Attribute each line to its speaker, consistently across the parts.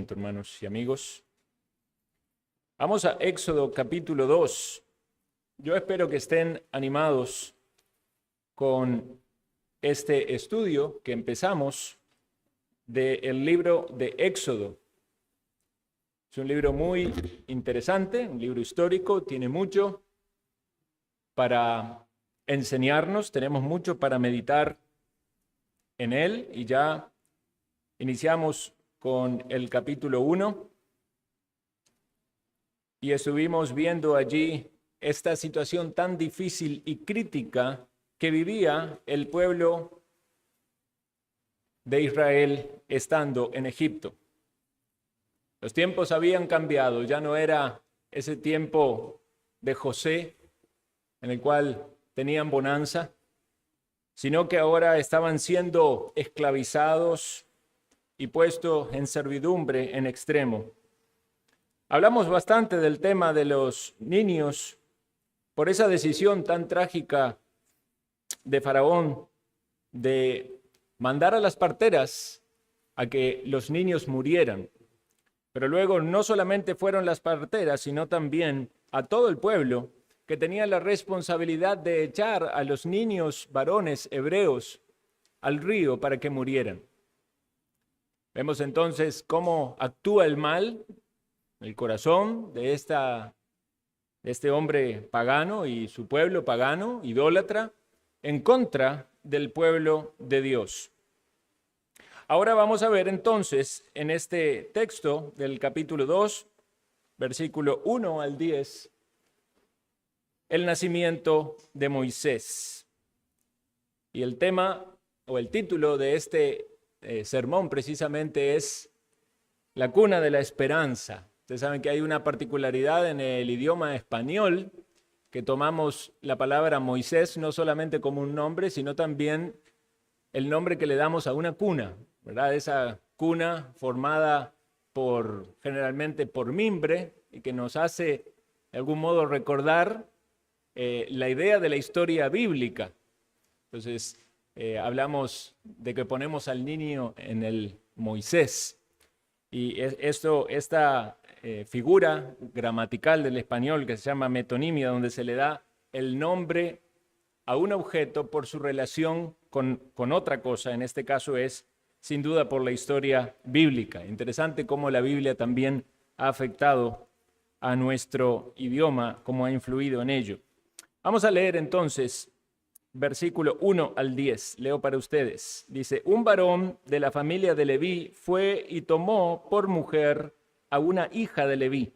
Speaker 1: pronto, hermanos y amigos. Vamos a Éxodo capítulo 2. Yo espero que estén animados con este estudio que empezamos del libro de Éxodo. Es un libro muy interesante, un libro histórico, tiene mucho para enseñarnos, tenemos mucho para meditar en él y ya iniciamos con el capítulo 1 y estuvimos viendo allí esta situación tan difícil y crítica que vivía el pueblo de Israel estando en Egipto. Los tiempos habían cambiado, ya no era ese tiempo de José en el cual tenían bonanza, sino que ahora estaban siendo esclavizados y puestos en servidumbre en extremo. Hablamos bastante del tema de los niños por esa decisión tan trágica de Faraón de mandar a las parteras a que los niños murieran. Pero luego no solamente fueron las parteras, sino también a todo el pueblo que tenía la responsabilidad de echar a los niños varones hebreos al río para que murieran. Vemos entonces cómo actúa el mal, el corazón de este hombre pagano y su pueblo pagano, idólatra, en contra del pueblo de Dios. Ahora vamos a ver entonces en este texto del capítulo 2, versículo 1 al 10, el nacimiento de Moisés. Y el tema o el título de este sermón precisamente es la cuna de la esperanza. Ustedes saben que hay una particularidad en el idioma español que tomamos la palabra Moisés no solamente como un nombre, sino también el nombre que le damos a una cuna, ¿verdad? Esa cuna formada generalmente por mimbre y que nos hace de algún modo recordar la idea de la historia bíblica. Entonces, hablamos de que ponemos al niño en el Moisés. Y esta figura gramatical del español que se llama metonimia, donde se le da el nombre a un objeto por su relación con otra cosa, en este caso es sin duda por la historia bíblica. Interesante cómo la Biblia también ha afectado a nuestro idioma, cómo ha influido en ello. Vamos a leer entonces versículo 1 al 10, leo para ustedes. Dice, un varón de la familia de Leví fue y tomó por mujer a una hija de Leví,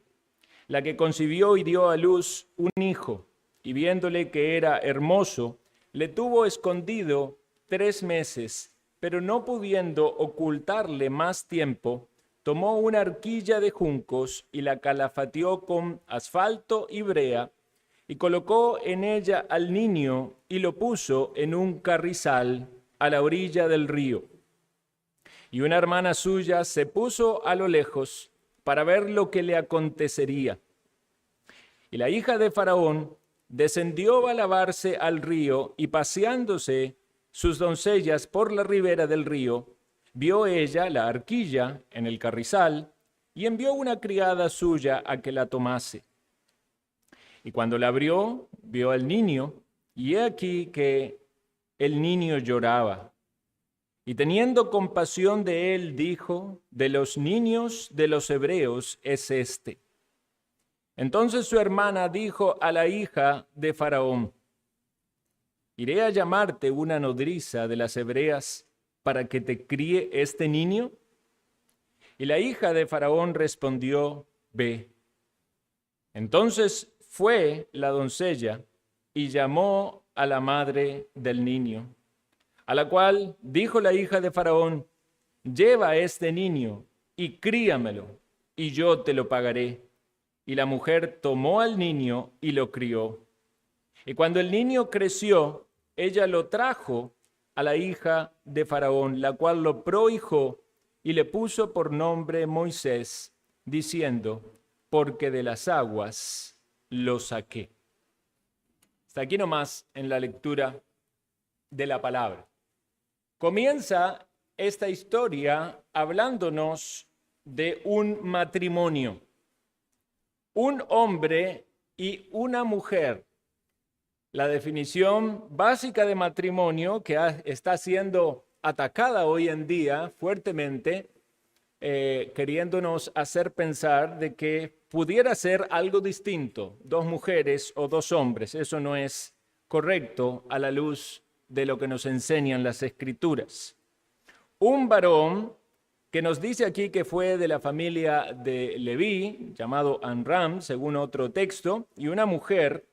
Speaker 1: la que concibió y dio a luz un hijo, y viéndole que era hermoso, le tuvo escondido 3 meses, pero no pudiendo ocultarle más tiempo, tomó una arquilla de juncos y la calafateó con asfalto y brea, y colocó en ella al niño y lo puso en un carrizal a la orilla del río. Y una hermana suya se puso a lo lejos para ver lo que le acontecería. Y la hija de Faraón descendió a lavarse al río y paseándose sus doncellas por la ribera del río, vio ella la arquilla en el carrizal y envió una criada suya a que la tomase. Y cuando la abrió, vio al niño, y he aquí que el niño lloraba. Y teniendo compasión de él, dijo, de los niños de los hebreos es este. Entonces su hermana dijo a la hija de Faraón, iré a llamarte una nodriza de las hebreas para que te críe este niño. Y la hija de Faraón respondió, ve. Entonces fue la doncella y llamó a la madre del niño, a la cual dijo la hija de Faraón, lleva a este niño y críamelo, y yo te lo pagaré. Y la mujer tomó al niño y lo crió. Y cuando el niño creció, ella lo trajo a la hija de Faraón, la cual lo prohijó y le puso por nombre Moisés, diciendo, porque de las aguas lo saqué. Hasta aquí nomás en la lectura de la palabra. Comienza esta historia hablándonos de un matrimonio. Un hombre y una mujer. La definición básica de matrimonio que está siendo atacada hoy en día fuertemente, queriéndonos hacer pensar de que pudiera ser algo distinto, dos mujeres o dos hombres. Eso no es correcto a la luz de lo que nos enseñan las Escrituras. Un varón que nos dice aquí que fue de la familia de Leví, llamado Amram, según otro texto, y una mujer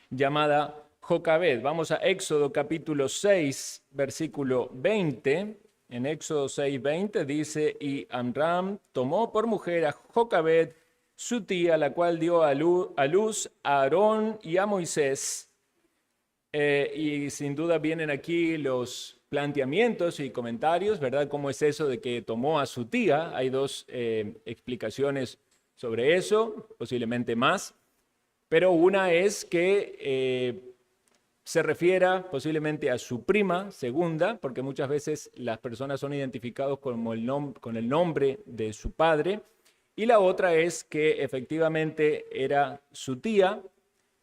Speaker 1: llamada Jocabed. Vamos a Éxodo capítulo 6, versículo 20. En Éxodo 6, 20 dice, y Amram tomó por mujer a Jocabed, su tía, la cual dio a luz a Aarón y a Moisés. Y sin duda vienen aquí los planteamientos y comentarios, ¿verdad? ¿Cómo es eso de que tomó a su tía? Hay dos explicaciones sobre eso, posiblemente más. Pero una es que se refiera posiblemente a su prima segunda, porque muchas veces las personas son identificados con el nombre de su padre. Y la otra es que efectivamente era su tía,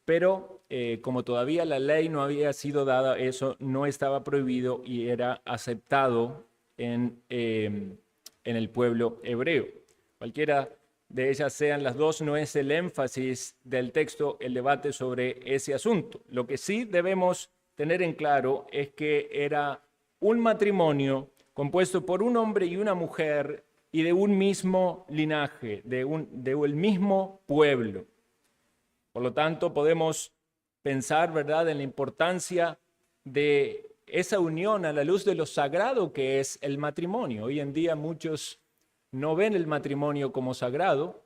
Speaker 1: pero como todavía la ley no había sido dada, eso no estaba prohibido y era aceptado en el pueblo hebreo. Cualquiera de ellas sean las dos, no es el énfasis del texto, el debate sobre ese asunto. Lo que sí debemos tener en claro es que era un matrimonio compuesto por un hombre y una mujer y de un mismo linaje, de un mismo pueblo. Por lo tanto, podemos pensar, ¿verdad?, en la importancia de esa unión a la luz de lo sagrado que es el matrimonio. Hoy en día muchos no ven el matrimonio como sagrado.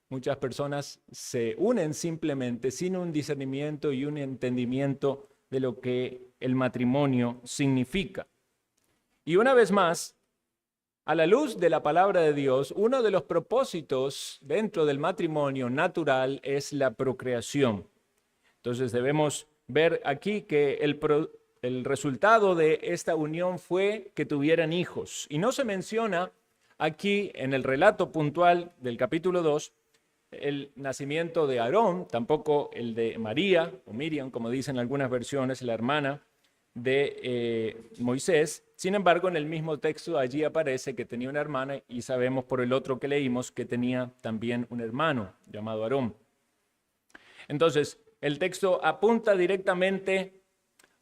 Speaker 1: Muchas personas se unen simplemente sin un discernimiento y un entendimiento de lo que el matrimonio significa. Y una vez más, a la luz de la palabra de Dios, uno de los propósitos dentro del matrimonio natural es la procreación. Entonces debemos ver aquí que el resultado de esta unión fue que tuvieran hijos. Y no se menciona aquí en el relato puntual del capítulo 2 el nacimiento de Aarón, tampoco el de María o Miriam, como dicen algunas versiones, la hermana de Moisés. Sin embargo, en el mismo texto allí aparece que tenía una hermana y sabemos por el otro que leímos que tenía también un hermano llamado Aarón. Entonces, el texto apunta directamente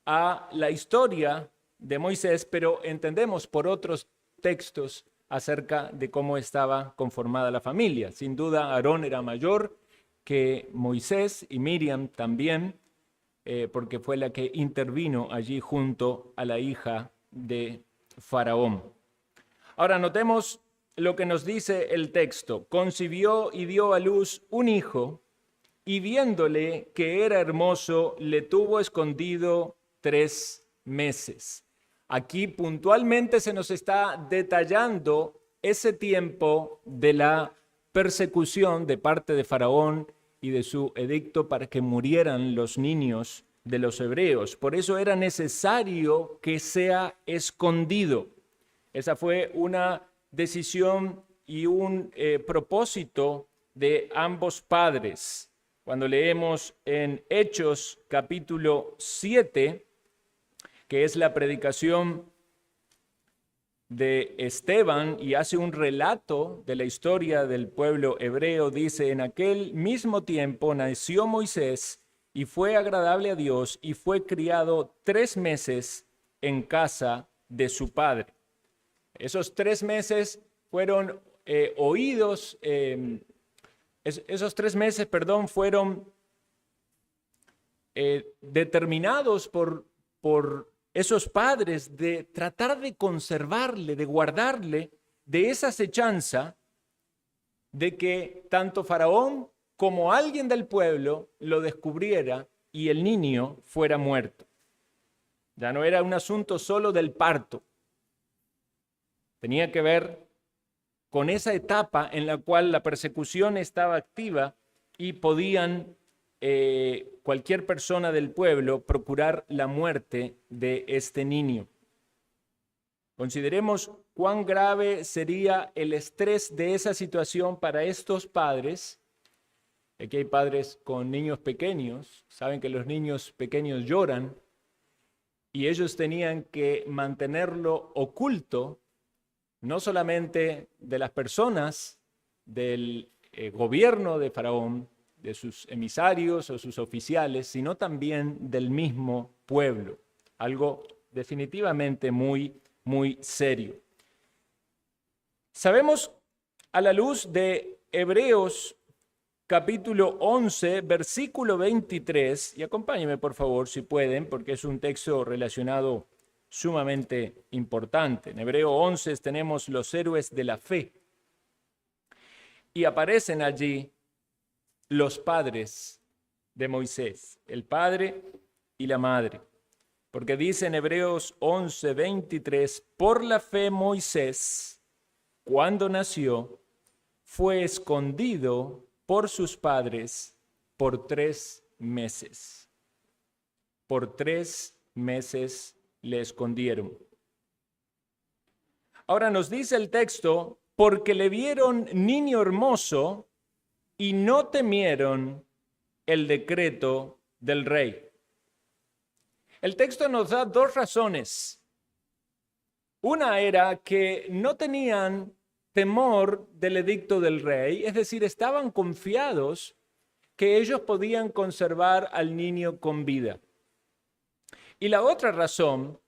Speaker 1: a la historia de Moisés, pero entendemos por otros textos acerca de cómo estaba conformada la familia. Sin duda, Aarón era mayor que Moisés y Miriam también, porque fue la que intervino allí junto a la hija de Faraón. Ahora notemos lo que nos dice el texto. Concibió y dio a luz un hijo, y viéndole que era hermoso, le tuvo escondido 3 meses. Aquí puntualmente se nos está detallando ese tiempo de la persecución de parte de Faraón y de su edicto para que murieran los niños de los hebreos. Por eso era necesario que sea escondido. Esa fue una decisión y un propósito de ambos padres. Cuando leemos en Hechos capítulo 7, que es la predicación de Esteban y hace un relato de la historia del pueblo hebreo, dice, en aquel mismo tiempo nació Moisés y fue agradable a Dios y fue criado 3 meses en casa de su padre. Esos 3 meses fueron esos 3 meses, fueron determinados por esos padres de tratar de conservarle, de guardarle de esa acechanza de que tanto Faraón como alguien del pueblo lo descubriera y el niño fuera muerto. Ya no era un asunto solo del parto. Tenía que ver con esa etapa en la cual la persecución estaba activa y podían cualquier persona del pueblo procurar la muerte de este niño. Consideremos cuán grave sería el estrés de esa situación para estos padres. Aquí hay padres con niños pequeños, saben que los niños pequeños lloran y ellos tenían que mantenerlo oculto, no solamente de las personas, del gobierno de Faraón, de sus emisarios o sus oficiales, sino también del mismo pueblo. Algo definitivamente muy, muy serio. Sabemos a la luz de Hebreos capítulo 11, versículo 23, y acompáñenme por favor si pueden, porque es un texto relacionado sumamente importante. En Hebreo 11 tenemos los héroes de la fe y aparecen allí los padres de Moisés, el padre y la madre. Porque dice en Hebreos 11, 23, por la fe Moisés, cuando nació, fue escondido por sus padres por 3 meses. Por 3 meses le escondieron. Ahora nos dice el texto, porque le vieron niño hermoso y no temieron el decreto del rey. El texto nos da 2 razones. Una era que no tenían temor del edicto del rey, es decir, estaban confiados que ellos podían conservar al niño con vida. Y la otra razón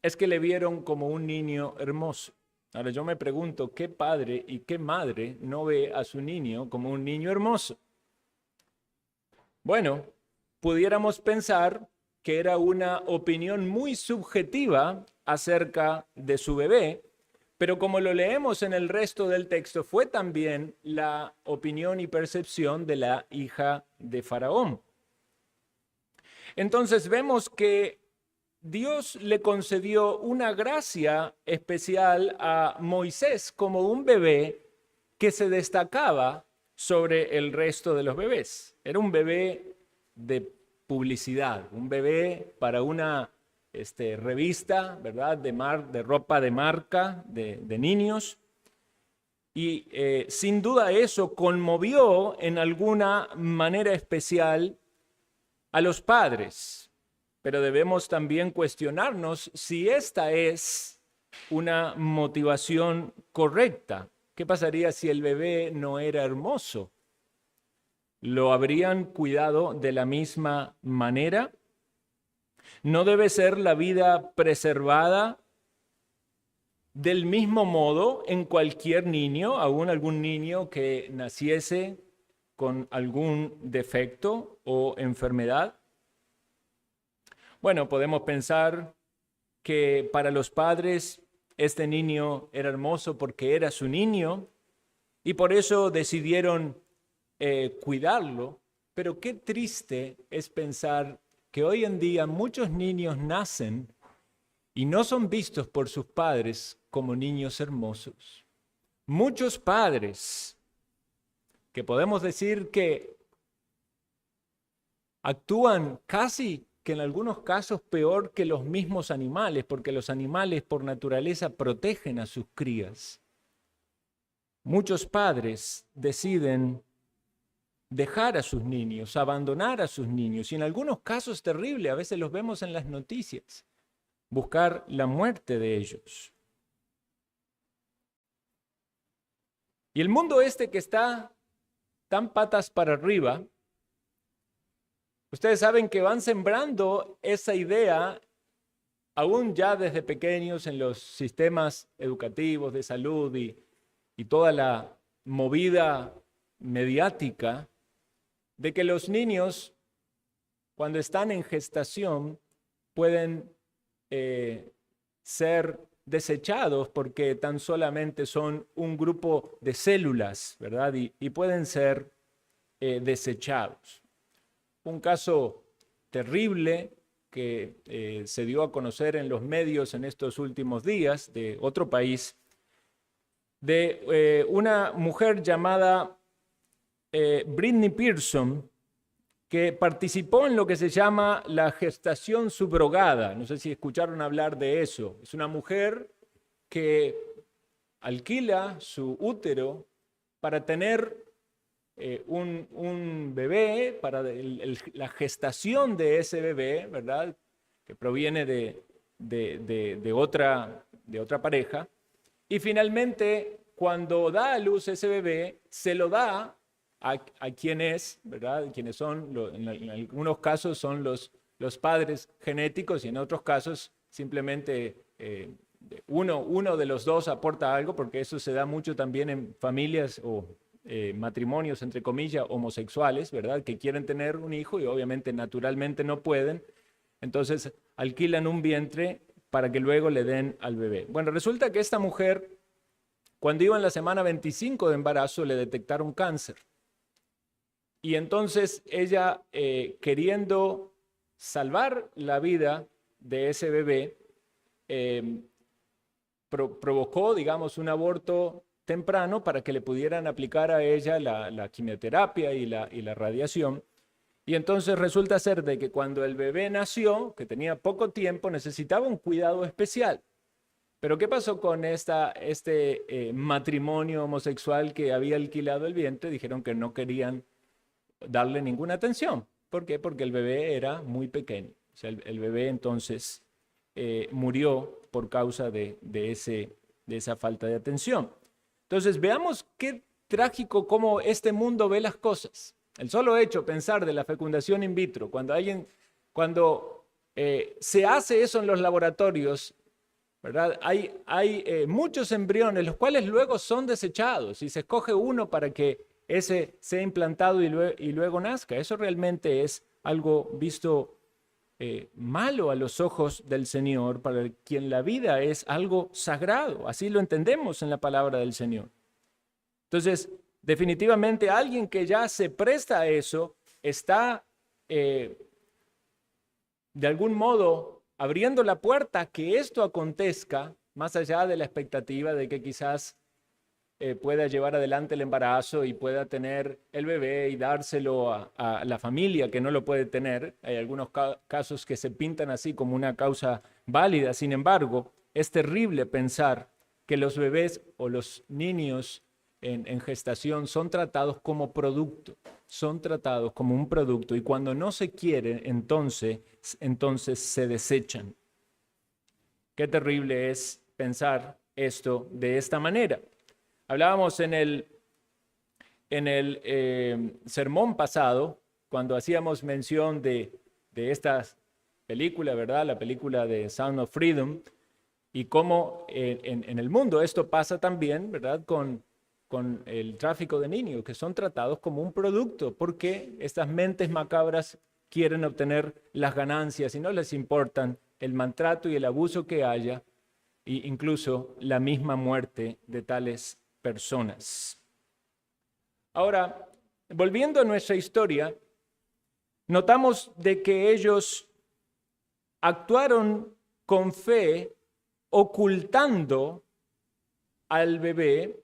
Speaker 1: es que le vieron como un niño hermoso. Ahora yo me pregunto, ¿qué padre y qué madre no ve a su niño como un niño hermoso? Bueno, pudiéramos pensar que era una opinión muy subjetiva acerca de su bebé, pero como lo leemos en el resto del texto, fue también la opinión y percepción de la hija de Faraón. Entonces vemos que Dios le concedió una gracia especial a Moisés como un bebé que se destacaba sobre el resto de los bebés. Era un bebé de publicidad, un bebé para una revista, ¿verdad? De ropa de marca, de niños. Y sin duda eso conmovió en alguna manera especial a los padres. Pero debemos también cuestionarnos si esta es una motivación correcta. ¿Qué pasaría si el bebé no era hermoso? ¿Lo habrían cuidado de la misma manera? ¿No debe ser la vida preservada del mismo modo en cualquier niño, aún algún niño que naciese con algún defecto o enfermedad? Bueno, podemos pensar que para los padres este niño era hermoso porque era su niño y por eso decidieron cuidarlo, pero qué triste es pensar que hoy en día muchos niños nacen y no son vistos por sus padres como niños hermosos. Muchos padres que podemos decir que actúan casi que en algunos casos peor que los mismos animales, porque los animales por naturaleza protegen a sus crías. Muchos padres deciden dejar a sus niños, abandonar a sus niños, y en algunos casos terrible, a veces los vemos en las noticias, buscar la muerte de ellos. Y el mundo que está tan patas para arriba, ustedes saben que van sembrando esa idea aún ya desde pequeños en los sistemas educativos de salud y toda la movida mediática de que los niños cuando están en gestación pueden ser desechados porque tan solamente son un grupo de células, ¿verdad? Y pueden ser desechados. Un caso terrible que se dio a conocer en los medios en estos últimos días de otro país, de una mujer llamada Britney Pearson, que participó en lo que se llama la gestación subrogada. No sé si escucharon hablar de eso. Es una mujer que alquila su útero para tener un bebé, para la gestación de ese bebé, ¿verdad? Que proviene de otra pareja. Y finalmente, cuando da a luz ese bebé, se lo da a quienes, ¿verdad? Quienes son, en algunos casos son los padres genéticos y en otros casos simplemente uno de los dos aporta algo, porque eso se da mucho también en familias o matrimonios, entre comillas, homosexuales, ¿verdad? Que quieren tener un hijo y obviamente naturalmente no pueden. Entonces alquilan un vientre para que luego le den al bebé. Bueno, resulta que esta mujer, cuando iba en la semana 25 de embarazo, le detectaron cáncer. Y entonces ella, queriendo salvar la vida de ese bebé, provocó, digamos, un aborto temprano para que le pudieran aplicar a ella la quimioterapia y la radiación. Y entonces resulta ser de que cuando el bebé nació, que tenía poco tiempo, necesitaba un cuidado especial. Pero ¿qué pasó con este matrimonio homosexual que había alquilado el vientre? Dijeron que no querían darle ninguna atención. ¿Por qué? Porque el bebé era muy pequeño. O sea, el bebé entonces murió por causa de esa falta de atención. Entonces veamos qué trágico cómo este mundo ve las cosas. El solo hecho, pensar de la fecundación in vitro, cuando se hace eso en los laboratorios, ¿verdad? Hay muchos embriones, los cuales luego son desechados y se escoge uno para que ese sea implantado y luego nazca. Eso realmente es algo visto malo a los ojos del Señor, para quien la vida es algo sagrado. Así lo entendemos en la palabra del Señor. Entonces, definitivamente alguien que ya se presta a eso está de algún modo abriendo la puerta a que esto acontezca, más allá de la expectativa de que quizás pueda llevar adelante el embarazo y pueda tener el bebé y dárselo a la familia que no lo puede tener. Hay algunos casos que se pintan así como una causa válida. Sin embargo, es terrible pensar que los bebés o los niños en gestación son tratados como producto, son tratados como un producto, y cuando no se quieren, entonces se desechan. Qué terrible es pensar esto de esta manera. Hablábamos en el sermón pasado, cuando hacíamos mención de esta película, ¿verdad? La película de Sound of Freedom, y cómo en el mundo esto pasa también, ¿verdad? Con el tráfico de niños, que son tratados como un producto, porque estas mentes macabras quieren obtener las ganancias y no les importan el maltrato y el abuso que haya, e incluso la misma muerte de tales personas. Ahora, volviendo a nuestra historia, notamos de que ellos actuaron con fe, ocultando al bebé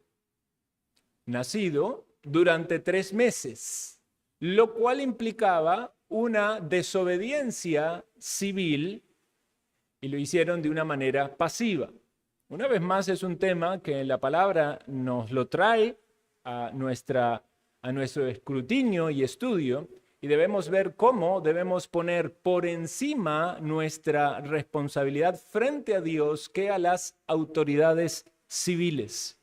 Speaker 1: nacido durante 3 meses, lo cual implicaba una desobediencia civil, y lo hicieron de una manera pasiva. Una vez más, es un tema que la palabra nos lo trae a nuestro escrutinio y estudio, y debemos ver cómo debemos poner por encima nuestra responsabilidad frente a Dios que a las autoridades civiles.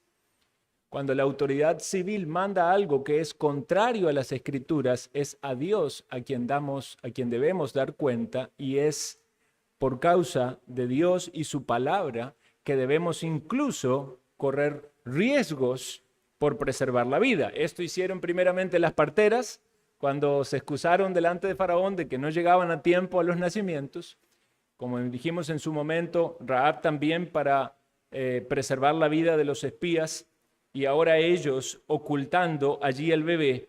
Speaker 1: Cuando la autoridad civil manda algo que es contrario a las Escrituras, es a Dios a quien debemos dar cuenta, y es por causa de Dios y su palabra que debemos incluso correr riesgos por preservar la vida. Esto hicieron primeramente las parteras cuando se excusaron delante de Faraón de que no llegaban a tiempo a los nacimientos. Como dijimos en su momento, Rahab también para preservar la vida de los espías, y ahora ellos ocultando allí el bebé.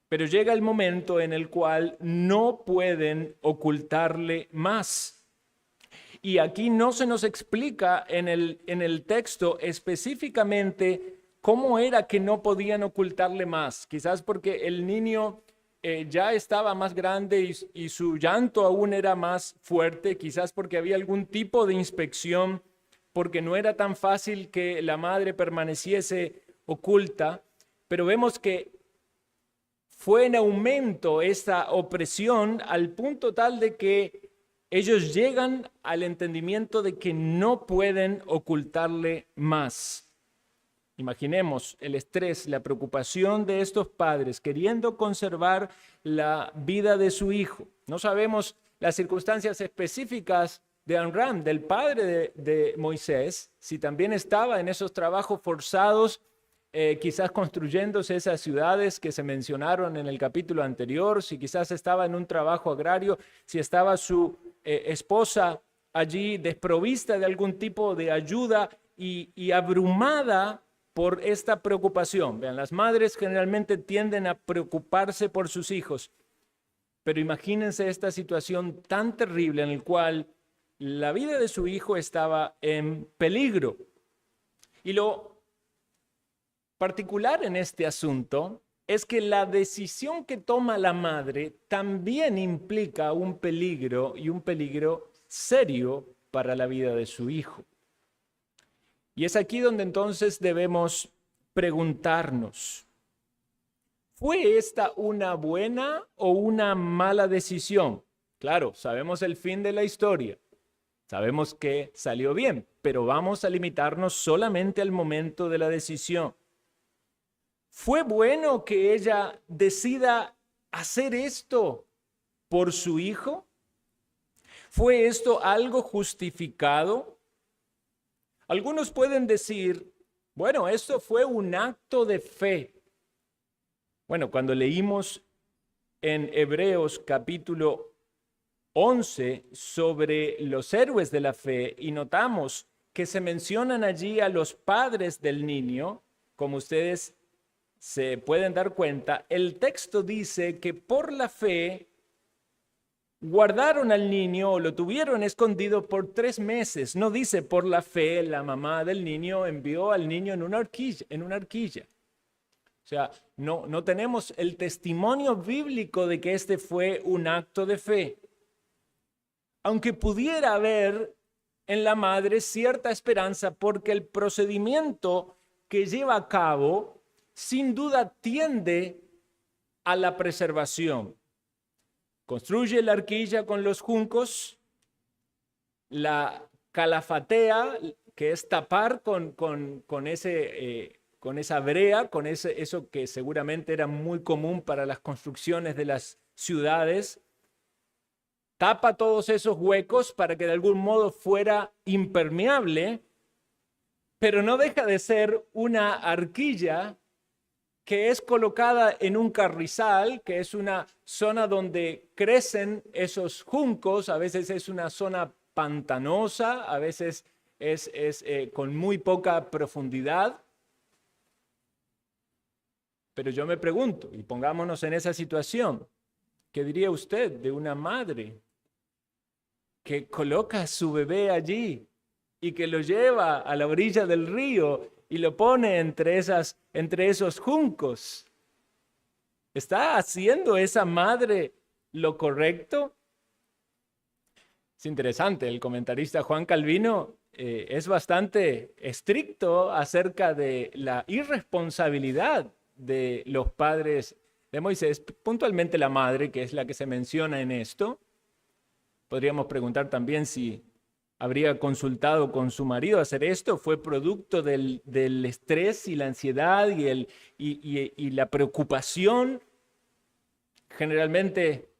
Speaker 1: Pero llega el momento en el cual no pueden ocultarle más. Y aquí no se nos explica en el texto específicamente cómo era que no podían ocultarle más. Quizás porque el niño ya estaba más grande y su llanto aún era más fuerte. Quizás porque había algún tipo de inspección porque no era tan fácil que la madre permaneciese oculta, pero vemos que fue en aumento esta opresión al punto tal de que ellos llegan al entendimiento de que no pueden ocultarle más. Imaginemos el estrés, la preocupación de estos padres queriendo conservar la vida de su hijo. No sabemos las circunstancias específicas de Amram, del padre de Moisés, si también estaba en esos trabajos forzados, quizás construyéndose esas ciudades que se mencionaron en el capítulo anterior, si quizás estaba en un trabajo agrario, si estaba su esposa allí desprovista de algún tipo de ayuda y abrumada por esta preocupación. Vean, las madres generalmente tienden a preocuparse por sus hijos, pero imagínense esta situación tan terrible en la cual la vida de su hijo estaba en peligro. Y lo particular en este asunto es que la decisión que toma la madre también implica un peligro y un peligro serio para la vida de su hijo. Y es aquí donde entonces debemos preguntarnos, ¿fue esta una buena o una mala decisión? Claro, sabemos el fin de la historia, sabemos que salió bien, pero vamos a limitarnos solamente al momento de la decisión. ¿Fue bueno que ella decida hacer esto por su hijo? ¿Fue esto algo justificado? Algunos pueden decir, bueno, esto fue un acto de fe. Bueno, cuando leímos en Hebreos capítulo 11 sobre los héroes de la fe y notamos que se mencionan allí a los padres del niño, como ustedes se pueden dar cuenta, el texto dice que por la fe guardaron al niño o lo tuvieron escondido por 3 meses. No dice por la fe la mamá del niño envió al niño en una horquilla. O sea, no tenemos el testimonio bíblico de que este fue un acto de fe. Aunque pudiera haber en la madre cierta esperanza porque el procedimiento que lleva a cabo sin duda tiende a la preservación. Construye la arquilla con los juncos, la calafatea, que es tapar con esa brea, eso que seguramente era muy común para las construcciones de las ciudades. Tapa todos esos huecos para que de algún modo fuera impermeable, pero no deja de ser una arquilla que es colocada en un carrizal, que es una zona donde crecen esos juncos. A veces es una zona pantanosa, a veces es con muy poca profundidad. Pero yo me pregunto, y pongámonos en esa situación, ¿qué diría usted de una madre que coloca a su bebé allí y que lo lleva a la orilla del río y lo pone entre esos juncos? ¿Está haciendo esa madre lo correcto? Es interesante, el comentarista Juan Calvino es bastante estricto acerca de la irresponsabilidad de los padres de Moisés, puntualmente la madre, que es la que se menciona en esto. Podríamos preguntar también si habría consultado con su marido hacer esto. ¿Fue producto del estrés y la ansiedad y la preocupación? Generalmente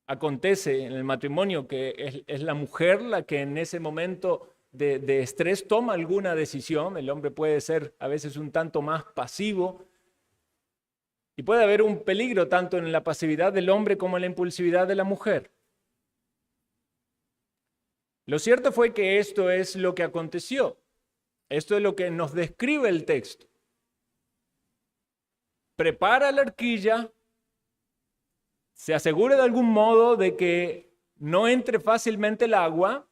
Speaker 1: acontece en el matrimonio que es la mujer la que en ese momento de estrés toma alguna decisión. El hombre puede ser a veces un tanto más pasivo. Y puede haber un peligro tanto en la pasividad del hombre como en la impulsividad de la mujer. Lo cierto fue que esto es lo que aconteció. Esto es lo que nos describe el texto. Prepara la arquilla, se asegura de algún modo de que no entre fácilmente el agua,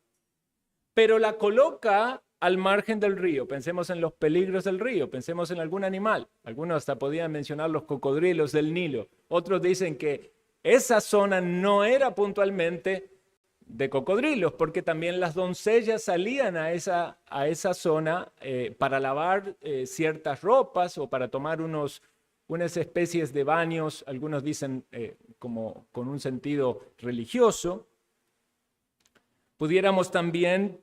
Speaker 1: pero la coloca al margen del río. Pensemos en los peligros del río, pensemos en algún animal. Algunos hasta podían mencionar los cocodrilos del Nilo. Otros dicen que esa zona no era puntualmente de cocodrilos, porque también las doncellas salían a esa zona para lavar ciertas ropas o para tomar unas especies de baños, algunos dicen como con un sentido religioso. Pudiéramos también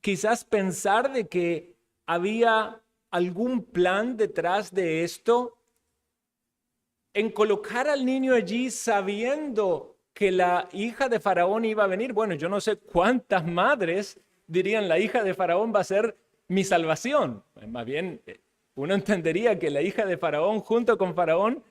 Speaker 1: quizás pensar de que había algún plan detrás de esto, en colocar al niño allí sabiendo que la hija de Faraón iba a venir. Bueno, yo no sé cuántas madres dirían la hija de Faraón va a ser mi salvación. Más bien, uno entendería que la hija de Faraón junto con Faraón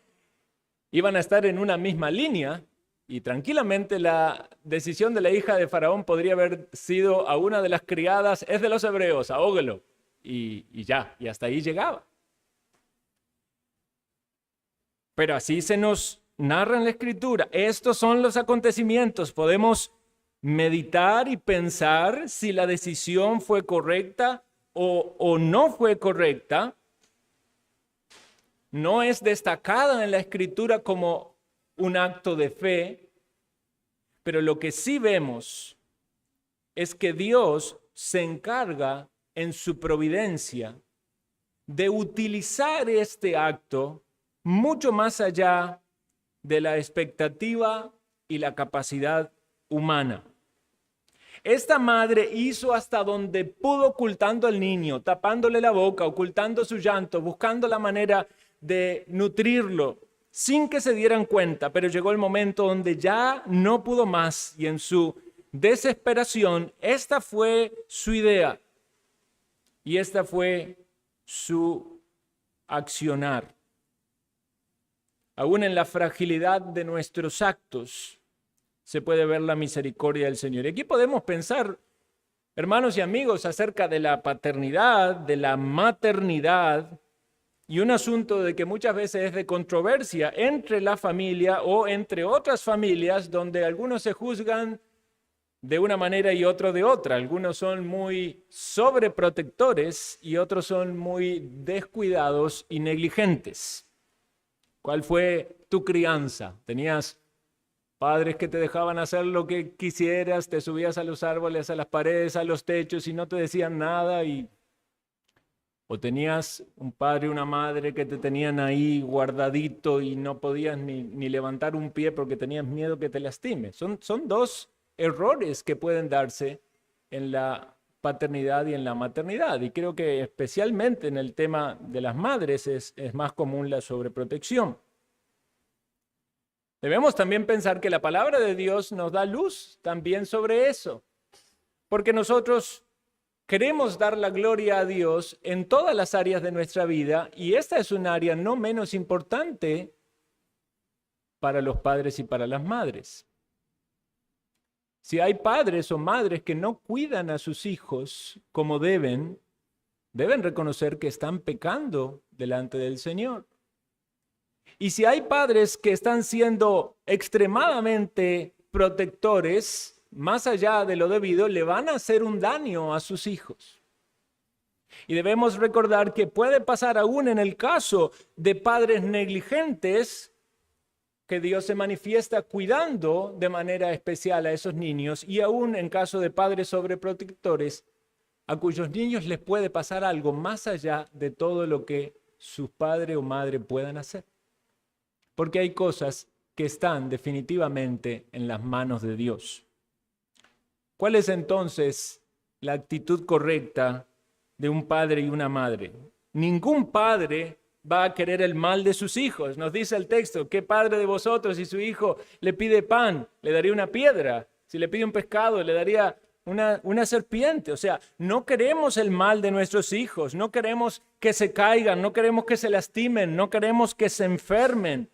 Speaker 1: iban a estar en una misma línea y tranquilamente la decisión de la hija de Faraón podría haber sido a una de las criadas, es de los hebreos, ahóguelo. Y ya, y hasta ahí llegaba. Pero así se nos narra en la Escritura. Estos son los acontecimientos. Podemos meditar y pensar si la decisión fue correcta o no fue correcta. No es destacada en la Escritura como un acto de fe, pero lo que sí vemos es que Dios se encarga en su providencia de utilizar este acto mucho más allá de la expectativa y la capacidad humana. Esta madre hizo hasta donde pudo ocultando al niño, tapándole la boca, ocultando su llanto, buscando la manera de nutrirlo sin que se dieran cuenta, pero llegó el momento donde ya no pudo más y en su desesperación, esta fue su idea y esta fue su accionar. Aún en la fragilidad de nuestros actos se puede ver la misericordia del Señor. Y aquí podemos pensar, hermanos y amigos, acerca de la paternidad, de la maternidad, y un asunto de que muchas veces es de controversia entre la familia o entre otras familias, donde algunos se juzgan de una manera y otros de otra. Algunos son muy sobreprotectores y otros son muy descuidados y negligentes. ¿Cuál fue tu crianza? ¿Tenías padres que te dejaban hacer lo que quisieras, te subías a los árboles, a las paredes, a los techos y no te decían nada? ¿O tenías un padre y una madre que te tenían ahí guardadito y no podías ni levantar un pie porque tenías miedo que te lastime? Son dos errores que pueden darse en la paternidad y en la maternidad. Y creo que especialmente en el tema de las madres es más común la sobreprotección. Debemos también pensar que la palabra de Dios nos da luz también sobre eso, porque nosotros queremos dar la gloria a Dios en todas las áreas de nuestra vida y esta es un área no menos importante para los padres y para las madres. Si hay padres o madres que no cuidan a sus hijos como deben reconocer que están pecando delante del Señor. Y si hay padres que están siendo extremadamente protectores, más allá de lo debido, le van a hacer un daño a sus hijos. Y debemos recordar que puede pasar aún en el caso de padres negligentes, que Dios se manifiesta cuidando de manera especial a esos niños, y aún en caso de padres sobreprotectores, a cuyos niños les puede pasar algo más allá de todo lo que su padre o madre puedan hacer. Porque hay cosas que están definitivamente en las manos de Dios. ¿Cuál es entonces la actitud correcta de un padre y una madre? Ningún padre va a querer el mal de sus hijos. Nos dice el texto, ¿qué padre de vosotros si su hijo le pide pan, le daría una piedra? Si le pide un pescado, le daría una serpiente. O sea, no queremos el mal de nuestros hijos, no queremos que se caigan, no queremos que se lastimen, no queremos que se enfermen.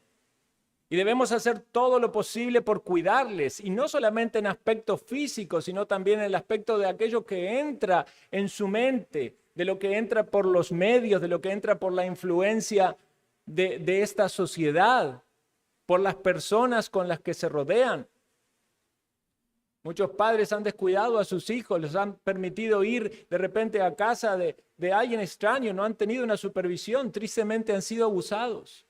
Speaker 1: Y debemos hacer todo lo posible por cuidarles, y no solamente en aspecto físico, sino también en el aspecto de aquello que entra en su mente, de lo que entra por los medios, de lo que entra por la influencia de esta sociedad, por las personas con las que se rodean. Muchos padres han descuidado a sus hijos, les han permitido ir de repente a casa de alguien extraño, no han tenido una supervisión, tristemente han sido abusados.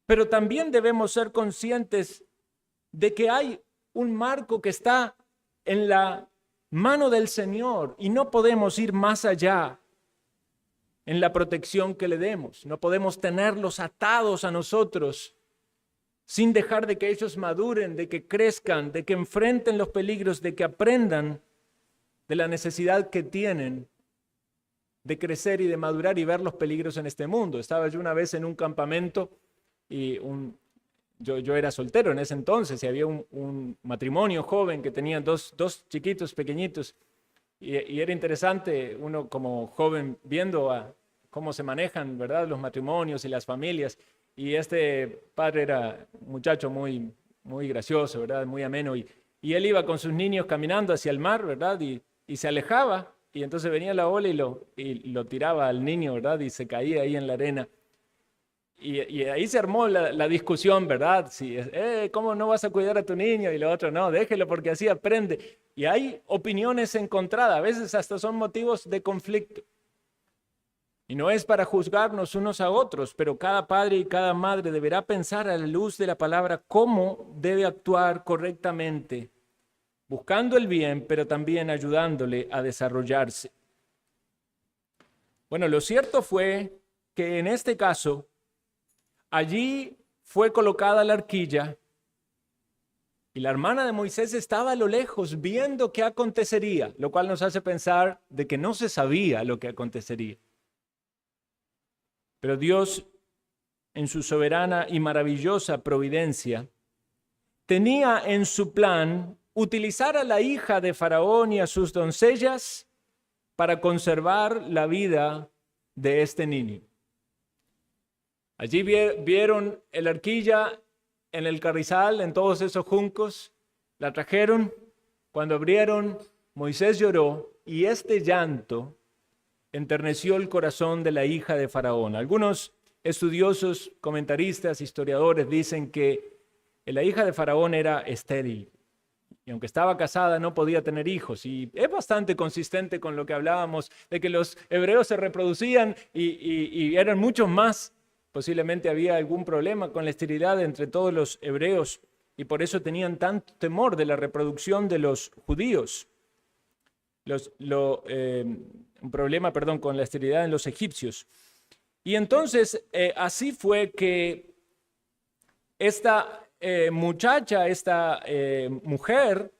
Speaker 1: Pero también debemos ser conscientes de que hay un marco que está en la mano del Señor y no podemos ir más allá en la protección que le demos. No podemos tenerlos atados a nosotros sin dejar de que ellos maduren, de que crezcan, de que enfrenten los peligros, de que aprendan de la necesidad que tienen de crecer y de madurar y ver los peligros en este mundo. Estaba yo una vez en un campamento y yo era soltero en ese entonces y había un matrimonio joven que tenía dos chiquitos pequeñitos y era interesante uno como joven viendo cómo se manejan, ¿verdad?, los matrimonios y las familias. Y este padre era un muchacho muy, muy gracioso, ¿verdad?, muy ameno y él iba con sus niños caminando hacia el mar, ¿verdad?, y se alejaba. Y entonces venía la ola y lo tiraba al niño, ¿verdad? Y se caía ahí en la arena. Y ahí se armó la discusión, ¿verdad? Si, ¿cómo no vas a cuidar a tu niño? Y lo otro, no, déjelo porque así aprende. Y hay opiniones encontradas, a veces hasta son motivos de conflicto. Y no es para juzgarnos unos a otros, pero cada padre y cada madre deberá pensar a la luz de la palabra cómo debe actuar correctamente, buscando el bien, pero también ayudándole a desarrollarse. Bueno, lo cierto fue que en este caso, allí fue colocada la arquilla y la hermana de Moisés estaba a lo lejos viendo qué acontecería, lo cual nos hace pensar de que no se sabía lo que acontecería. Pero Dios, en su soberana y maravillosa providencia, tenía en su plan utilizar a la hija de Faraón y a sus doncellas para conservar la vida de este niño. Allí vieron la arquilla en el carrizal, en todos esos juncos, la trajeron. Cuando abrieron, Moisés lloró y este llanto enterneció el corazón de la hija de Faraón. Algunos estudiosos, comentaristas, historiadores dicen que la hija de Faraón era estéril. Y aunque estaba casada, no podía tener hijos. Y es bastante consistente con lo que hablábamos, de que los hebreos se reproducían y eran muchos más. Posiblemente había algún problema con la esterilidad entre todos los hebreos y por eso tenían tanto temor de la reproducción de los judíos. Un problema, con la esterilidad en los egipcios. Y entonces, así fue que esta muchacha, esta mujer,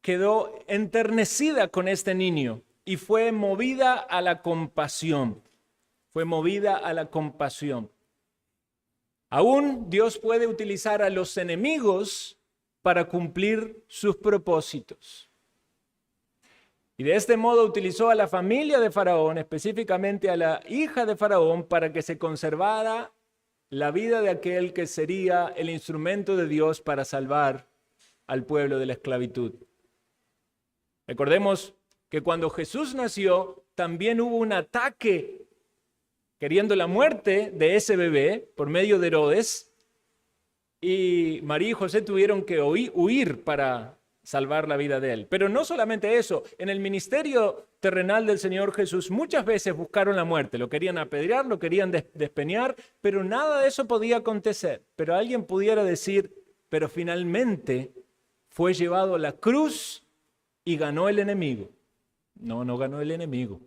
Speaker 1: quedó enternecida con este niño y fue movida a la compasión. Fue movida a la compasión. Aún Dios puede utilizar a los enemigos para cumplir sus propósitos. Y de este modo utilizó a la familia de Faraón, específicamente a la hija de Faraón, para que se conservara la vida de aquel que sería el instrumento de Dios para salvar al pueblo de la esclavitud. Recordemos que cuando Jesús nació, también hubo un ataque queriendo la muerte de ese bebé por medio de Herodes, y María y José tuvieron que huir para salvar la vida de él. Pero no solamente eso, en el ministerio terrenal del Señor Jesús muchas veces buscaron la muerte, lo querían apedrear, lo querían despeñar, pero nada de eso podía acontecer. Pero alguien pudiera decir, pero finalmente fue llevado a la cruz y ganó el enemigo. No, no ganó el enemigo.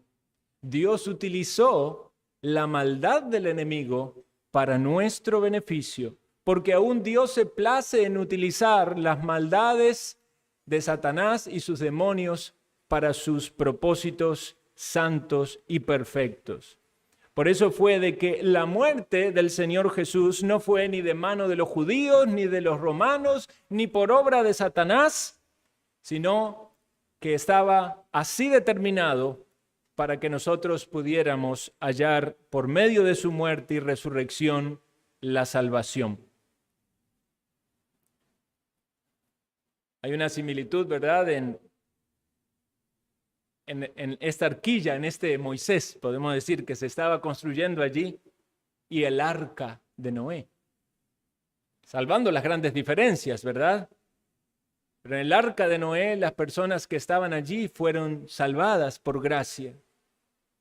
Speaker 1: Dios utilizó la maldad del enemigo para nuestro beneficio, porque aún Dios se place en utilizar las maldades de Satanás y sus demonios para sus propósitos santos y perfectos. Por eso fue de que la muerte del Señor Jesús no fue ni de mano de los judíos, ni de los romanos, ni por obra de Satanás, sino que estaba así determinado para que nosotros pudiéramos hallar por medio de su muerte y resurrección la salvación. Hay una similitud, ¿verdad?, en esta arquilla, en este Moisés, podemos decir, que se estaba construyendo allí, y el arca de Noé. Salvando las grandes diferencias, ¿verdad? Pero en el arca de Noé, las personas que estaban allí fueron salvadas por gracia.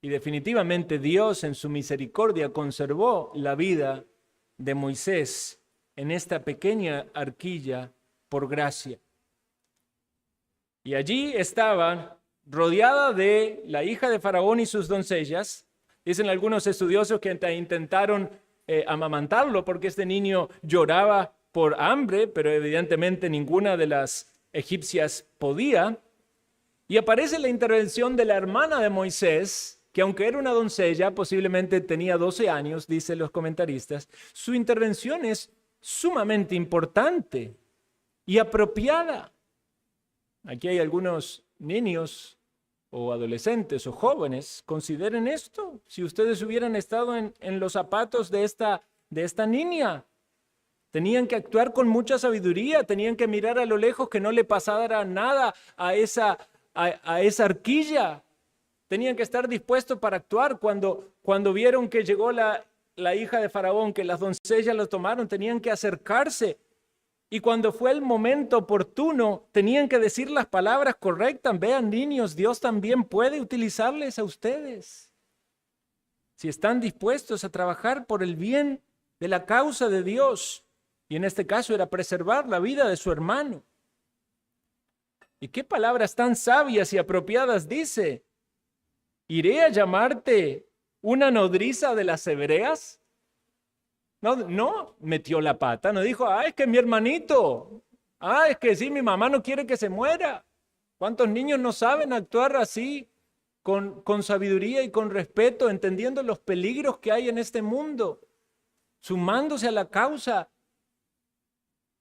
Speaker 1: Y definitivamente Dios en su misericordia conservó la vida de Moisés en esta pequeña arquilla por gracia. Y allí estaban, rodeada de la hija de Faraón y sus doncellas. Dicen algunos estudiosos que intentaron amamantarlo porque este niño lloraba por hambre, pero evidentemente ninguna de las egipcias podía. Y aparece la intervención de la hermana de Moisés, que aunque era una doncella, posiblemente tenía 12 años, dicen los comentaristas. Su intervención es sumamente importante y apropiada. Aquí hay algunos niños o adolescentes o jóvenes, consideren esto. Si ustedes hubieran estado en los zapatos de esta niña, tenían que actuar con mucha sabiduría, tenían que mirar a lo lejos que no le pasara nada a esa arquilla. Tenían que estar dispuestos para actuar cuando vieron que llegó la hija de Faraón, que las doncellas los tomaron, tenían que acercarse. Y cuando fue el momento oportuno, tenían que decir las palabras correctas. Vean, niños, Dios también puede utilizarles a ustedes. Si están dispuestos a trabajar por el bien de la causa de Dios, y en este caso era preservar la vida de su hermano. ¿Y qué palabras tan sabias y apropiadas dice? ¿Iré a llamarte una nodriza de las hebreas? No metió la pata, no dijo, es que mi hermanito, es que sí, mi mamá no quiere que se muera. ¿Cuántos niños no saben actuar así, con sabiduría y con respeto, entendiendo los peligros que hay en este mundo, sumándose a la causa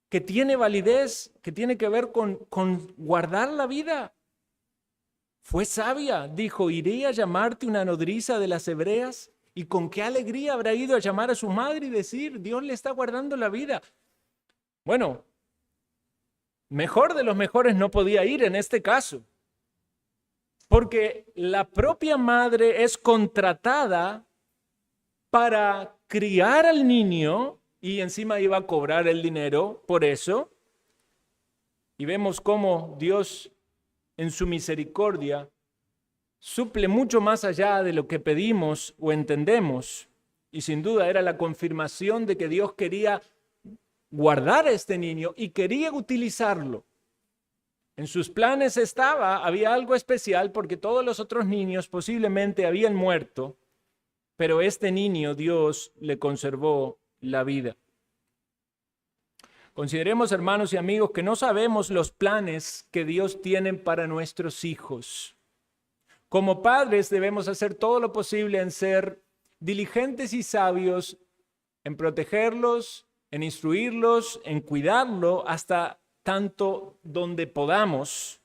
Speaker 1: que tiene validez, que tiene que ver con guardar la vida? Fue sabia, dijo, iré a llamarte una nodriza de las hebreas. Y con qué alegría habrá ido a llamar a su madre y decir, Dios le está guardando la vida. Bueno, mejor de los mejores no podía ir en este caso, porque la propia madre es contratada para criar al niño y encima iba a cobrar el dinero por eso. Y vemos cómo Dios en su misericordia suple mucho más allá de lo que pedimos o entendemos. Y sin duda era la confirmación de que Dios quería guardar a este niño y quería utilizarlo. En sus planes había algo especial porque todos los otros niños posiblemente habían muerto, pero este niño Dios le conservó la vida. Consideremos, hermanos y amigos, que no sabemos los planes que Dios tiene para nuestros hijos. Como padres debemos hacer todo lo posible en ser diligentes y sabios, en protegerlos, en instruirlos, en cuidarlo hasta tanto donde podamos.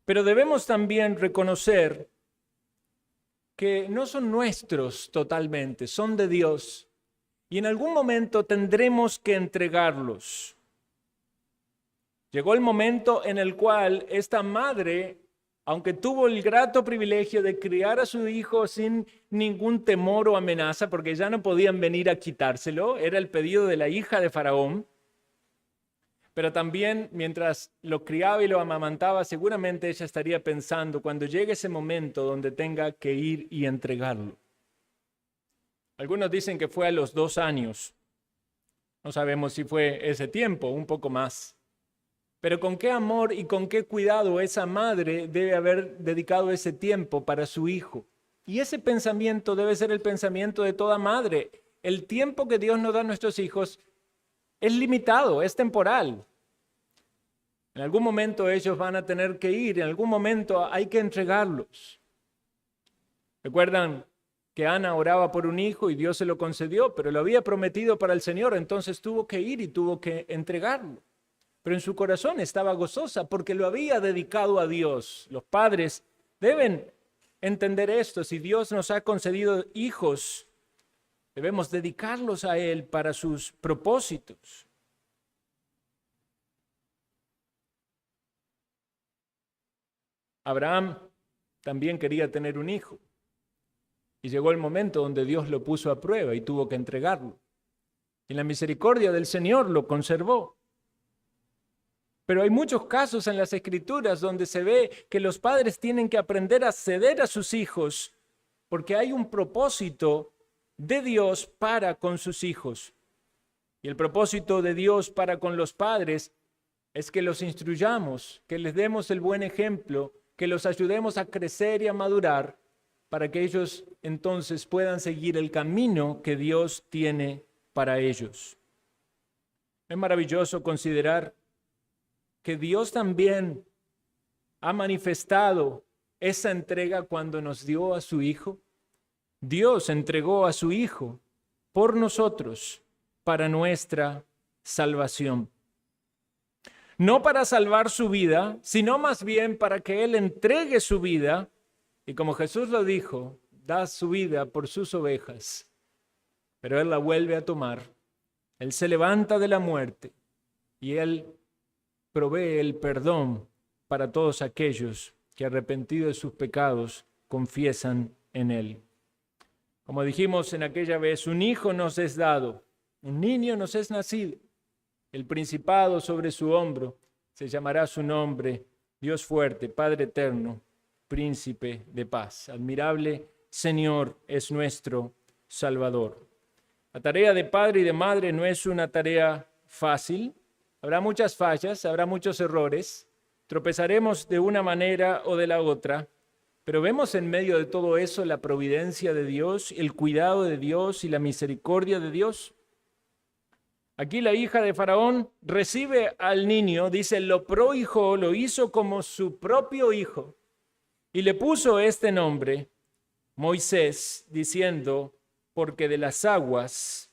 Speaker 1: Pero debemos también reconocer que no son nuestros totalmente, son de Dios. Y en algún momento tendremos que entregarlos. Llegó el momento en el cual esta madre, aunque tuvo el grato privilegio de criar a su hijo sin ningún temor o amenaza, porque ya no podían venir a quitárselo, era el pedido de la hija de Faraón, pero también mientras lo criaba y lo amamantaba, seguramente ella estaría pensando cuando llegue ese momento donde tenga que ir y entregarlo. Algunos dicen que fue a los 2 años. No sabemos si fue ese tiempo, un poco más. Pero con qué amor y con qué cuidado esa madre debe haber dedicado ese tiempo para su hijo. Y ese pensamiento debe ser el pensamiento de toda madre. El tiempo que Dios nos da a nuestros hijos es limitado, es temporal. En algún momento ellos van a tener que ir, en algún momento hay que entregarlos. ¿Recuerdan que Ana oraba por un hijo y Dios se lo concedió, pero lo había prometido para el Señor, entonces tuvo que ir y tuvo que entregarlo? Pero en su corazón estaba gozosa porque lo había dedicado a Dios. Los padres deben entender esto. Si Dios nos ha concedido hijos, debemos dedicarlos a Él para sus propósitos. Abraham también quería tener un hijo. Y llegó el momento donde Dios lo puso a prueba y tuvo que entregarlo. Y la misericordia del Señor lo conservó. Pero hay muchos casos en las Escrituras donde se ve que los padres tienen que aprender a ceder a sus hijos porque hay un propósito de Dios para con sus hijos. Y el propósito de Dios para con los padres es que los instruyamos, que les demos el buen ejemplo, que los ayudemos a crecer y a madurar para que ellos entonces puedan seguir el camino que Dios tiene para ellos. Es maravilloso considerar que Dios también ha manifestado esa entrega cuando nos dio a su Hijo. Dios entregó a su Hijo por nosotros para nuestra salvación. No para salvar su vida, sino más bien para que Él entregue su vida, y como Jesús lo dijo, da su vida por sus ovejas, pero Él la vuelve a tomar. Él se levanta de la muerte y Él provee el perdón para todos aquellos que arrepentidos de sus pecados confiesan en Él. Como dijimos en aquella vez, un hijo nos es dado, un niño nos es nacido. El principado sobre su hombro, se llamará su nombre, Dios fuerte, Padre eterno, Príncipe de paz. Admirable Señor es nuestro Salvador. La tarea de padre y de madre no es una tarea fácil. Habrá muchas fallas, habrá muchos errores. Tropezaremos de una manera o de la otra, pero vemos en medio de todo eso la providencia de Dios, el cuidado de Dios y la misericordia de Dios. Aquí la hija de Faraón recibe al niño, dice, lo prohijó, lo hizo como su propio hijo y le puso este nombre, Moisés, diciendo, porque de las aguas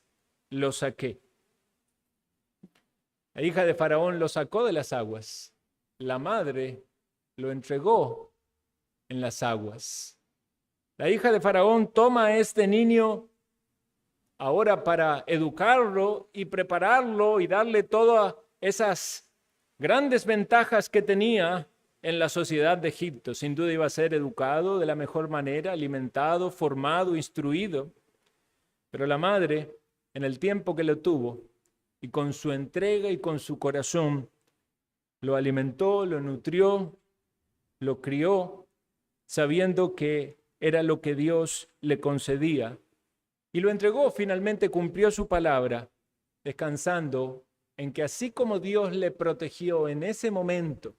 Speaker 1: lo saqué. La hija de Faraón lo sacó de las aguas. La madre lo entregó en las aguas. La hija de Faraón toma a este niño ahora para educarlo y prepararlo y darle todas esas grandes ventajas que tenía en la sociedad de Egipto. Sin duda iba a ser educado de la mejor manera, alimentado, formado, instruido. Pero la madre, en el tiempo que lo tuvo, y con su entrega y con su corazón, lo alimentó, lo nutrió, lo crió, sabiendo que era lo que Dios le concedía. Y lo entregó, finalmente cumplió su palabra, descansando en que así como Dios le protegió en ese momento,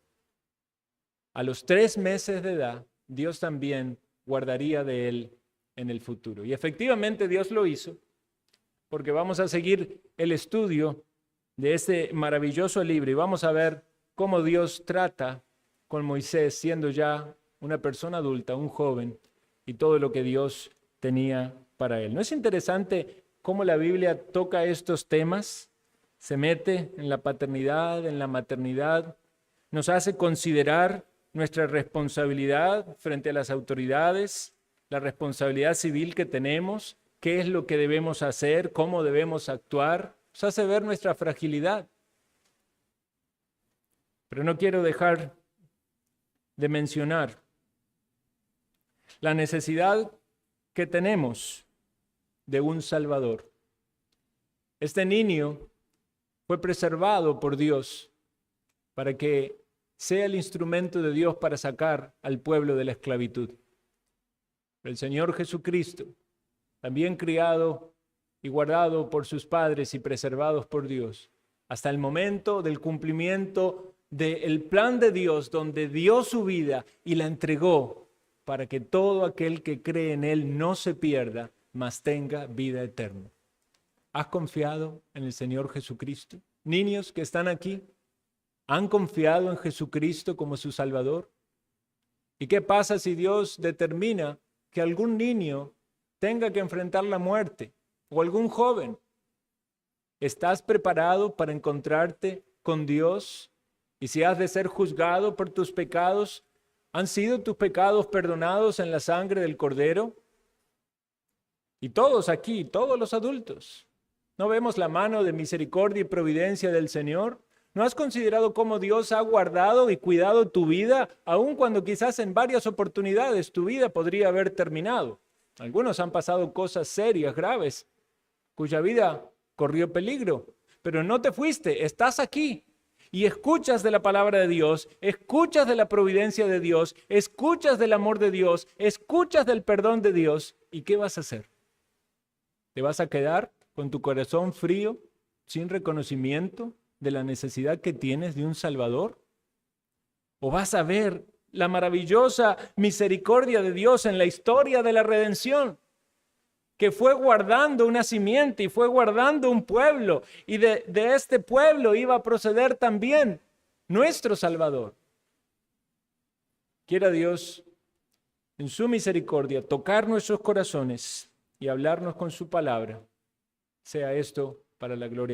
Speaker 1: a los 3 meses de edad, Dios también guardaría de él en el futuro. Y efectivamente Dios lo hizo, porque vamos a seguir el estudio de este maravilloso libro y vamos a ver cómo Dios trata con Moisés siendo ya una persona adulta, un joven, y todo lo que Dios tenía para él. ¿No es interesante cómo la Biblia toca estos temas? Se mete en la paternidad, en la maternidad, nos hace considerar nuestra responsabilidad frente a las autoridades, la responsabilidad civil que tenemos, qué es lo que debemos hacer, cómo debemos actuar, nos hace ver nuestra fragilidad. Pero no quiero dejar de mencionar la necesidad que tenemos de un Salvador. Este niño fue preservado por Dios para que sea el instrumento de Dios para sacar al pueblo de la esclavitud. El Señor Jesucristo, también criado y guardado por sus padres y preservados por Dios, hasta el momento del cumplimiento del plan de Dios, donde dio su vida y la entregó para que todo aquel que cree en Él no se pierda, mas tenga vida eterna. ¿Has confiado en el Señor Jesucristo? Niños que están aquí, ¿han confiado en Jesucristo como su Salvador? ¿Y qué pasa si Dios determina que algún niño tenga que enfrentar la muerte o algún joven? ¿Estás preparado para encontrarte con Dios? Y si has de ser juzgado por tus pecados, ¿han sido tus pecados perdonados en la sangre del Cordero? Y todos aquí, todos los adultos, ¿no vemos la mano de misericordia y providencia del Señor? ¿No has considerado cómo Dios ha guardado y cuidado tu vida, aun cuando quizás en varias oportunidades tu vida podría haber terminado? Algunos han pasado cosas serias, graves, cuya vida corrió peligro, pero no te fuiste, estás aquí y escuchas de la palabra de Dios, escuchas de la providencia de Dios, escuchas del amor de Dios, escuchas del perdón de Dios. ¿Y qué vas a hacer? ¿Te vas a quedar con tu corazón frío, sin reconocimiento de la necesidad que tienes de un Salvador? ¿O vas a ver la maravillosa misericordia de Dios en la historia de la redención, que fue guardando una simiente y fue guardando un pueblo, y de este pueblo iba a proceder también nuestro Salvador? Quiera Dios, en su misericordia, tocar nuestros corazones y hablarnos con su palabra. Sea esto para la gloria de su